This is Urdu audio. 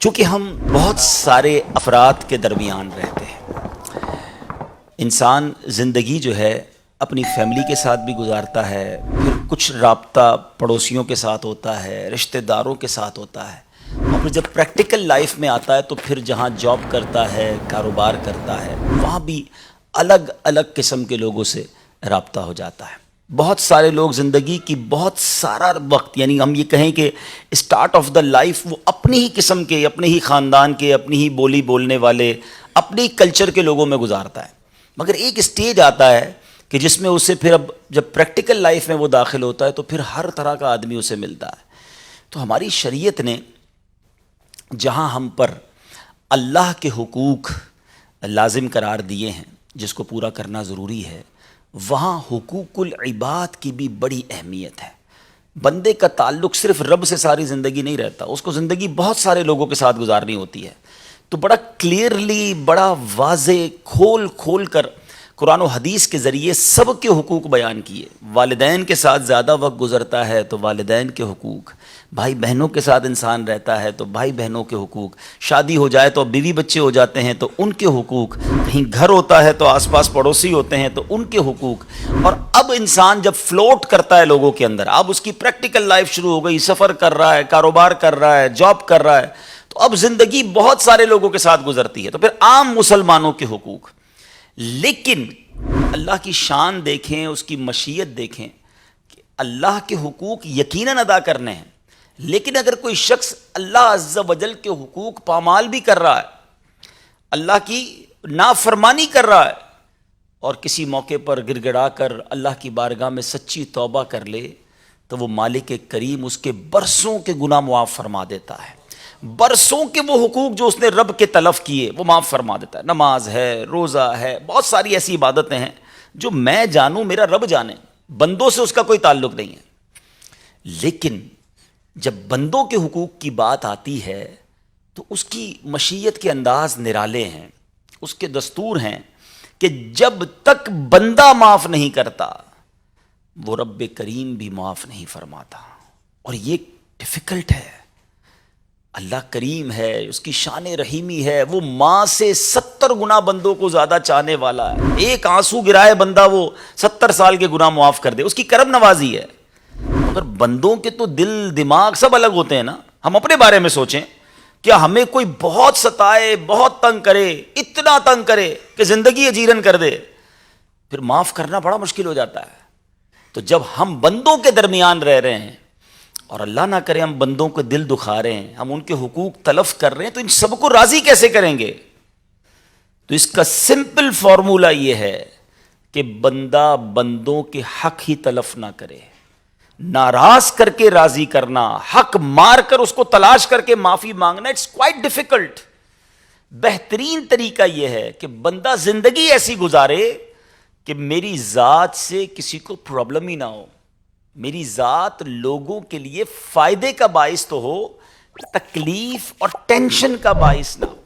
چونکہ ہم بہت سارے افراد کے درمیان رہتے ہیں، انسان زندگی جو ہے اپنی فیملی کے ساتھ بھی گزارتا ہے، پھر کچھ رابطہ پڑوسیوں کے ساتھ ہوتا ہے، رشتہ داروں کے ساتھ ہوتا ہے، اور پھر جب پریکٹیکل لائف میں آتا ہے تو پھر جہاں جاب کرتا ہے، کاروبار کرتا ہے، وہاں بھی الگ الگ قسم کے لوگوں سے رابطہ ہو جاتا ہے۔ بہت سارے لوگ زندگی کی بہت سارا وقت، یعنی ہم یہ کہیں کہ اسٹارٹ آف دا لائف، وہ اپنی ہی قسم کے، اپنے ہی خاندان کے، اپنی ہی بولی بولنے والے، اپنی کلچر کے لوگوں میں گزارتا ہے، مگر ایک اسٹیج آتا ہے کہ جس میں اسے پھر اب جب پریکٹیکل لائف میں وہ داخل ہوتا ہے تو پھر ہر طرح کا آدمی اسے ملتا ہے۔ تو ہماری شریعت نے جہاں ہم پر اللہ کے حقوق لازم قرار دیے ہیں جس کو پورا کرنا ضروری ہے، وہاں حقوق العباد کی بھی بڑی اہمیت ہے۔ بندے کا تعلق صرف رب سے ساری زندگی نہیں رہتا، اس کو زندگی بہت سارے لوگوں کے ساتھ گزارنی ہوتی ہے۔ تو بڑا کلیئرلی، بڑا واضح کھول کر قرآن و حدیث کے ذریعے سب کے حقوق بیان کیے۔ والدین کے ساتھ زیادہ وقت گزرتا ہے تو والدین کے حقوق، بھائی بہنوں کے ساتھ انسان رہتا ہے تو بھائی بہنوں کے حقوق، شادی ہو جائے تو بیوی بچے ہو جاتے ہیں تو ان کے حقوق، کہیں گھر ہوتا ہے تو آس پاس پڑوسی ہوتے ہیں تو ان کے حقوق، اور اب انسان جب فلوٹ کرتا ہے لوگوں کے اندر، اب اس کی پریکٹیکل لائف شروع ہو گئی، سفر کر رہا ہے، کاروبار کر رہا ہے، جاب کر رہا ہے، تو اب زندگی بہت سارے لوگوں کے ساتھ گزرتی ہے، تو پھر عام مسلمانوں کے حقوق۔ لیکن اللہ کی شان دیکھیں، اس کی مشیت دیکھیں کہ اللہ کے حقوق یقیناً ادا کرنے ہیں، لیکن اگر کوئی شخص اللہ عز و جل کے حقوق پامال بھی کر رہا ہے، اللہ کی نافرمانی کر رہا ہے، اور کسی موقع پر گڑ گڑا کر اللہ کی بارگاہ میں سچی توبہ کر لے، تو وہ مالک کریم اس کے برسوں کے گناہ معاف فرما دیتا ہے۔ برسوں کے وہ حقوق جو اس نے رب کے تلف کیے وہ معاف فرما دیتا ہے۔ نماز ہے، روزہ ہے، بہت ساری ایسی عبادتیں ہیں جو میں جانوں، میرا رب جانے، بندوں سے اس کا کوئی تعلق نہیں ہے۔ لیکن جب بندوں کے حقوق کی بات آتی ہے تو اس کی مشیت کے انداز نرالے ہیں، اس کے دستور ہیں کہ جب تک بندہ معاف نہیں کرتا وہ رب کریم بھی معاف نہیں فرماتا، اور یہ ڈیفیکلٹ ہے۔ اللہ کریم ہے، اس کی شان رحیمی ہے، وہ ماں سے 70 گنا بندوں کو زیادہ چاہنے والا ہے۔ ایک آنسو گرائے بندہ وہ 70 سال کے گناہ معاف کر دے، اس کی کرم نوازی ہے۔ مگر بندوں کے تو دل دماغ سب الگ ہوتے ہیں نا۔ ہم اپنے بارے میں سوچیں، کیا ہمیں کوئی بہت ستائے، بہت تنگ کرے، اتنا تنگ کرے کہ زندگی اجیرن کر دے، پھر معاف کرنا بڑا مشکل ہو جاتا ہے۔ تو جب ہم بندوں کے درمیان رہ رہے ہیں اور اللہ نہ کرے ہم بندوں کو دل دکھا رہے ہیں، ہم ان کے حقوق تلف کر رہے ہیں، تو ان سب کو راضی کیسے کریں گے؟ تو اس کا سمپل فارمولہ یہ ہے کہ بندہ بندوں کے حق ہی تلف نہ کرے، ناراض کر کے راضی کرنا، حق مار کر اس کو تلاش کر کے معافی مانگنا، اٹس کوائٹ ڈیفیکلٹ۔ بہترین طریقہ یہ ہے کہ بندہ زندگی ایسی گزارے کہ میری ذات سے کسی کو پرابلم ہی نہ ہو، میری ذات لوگوں کے لیے فائدے کا باعث تو ہو، تکلیف اور ٹینشن کا باعث نہ ہو۔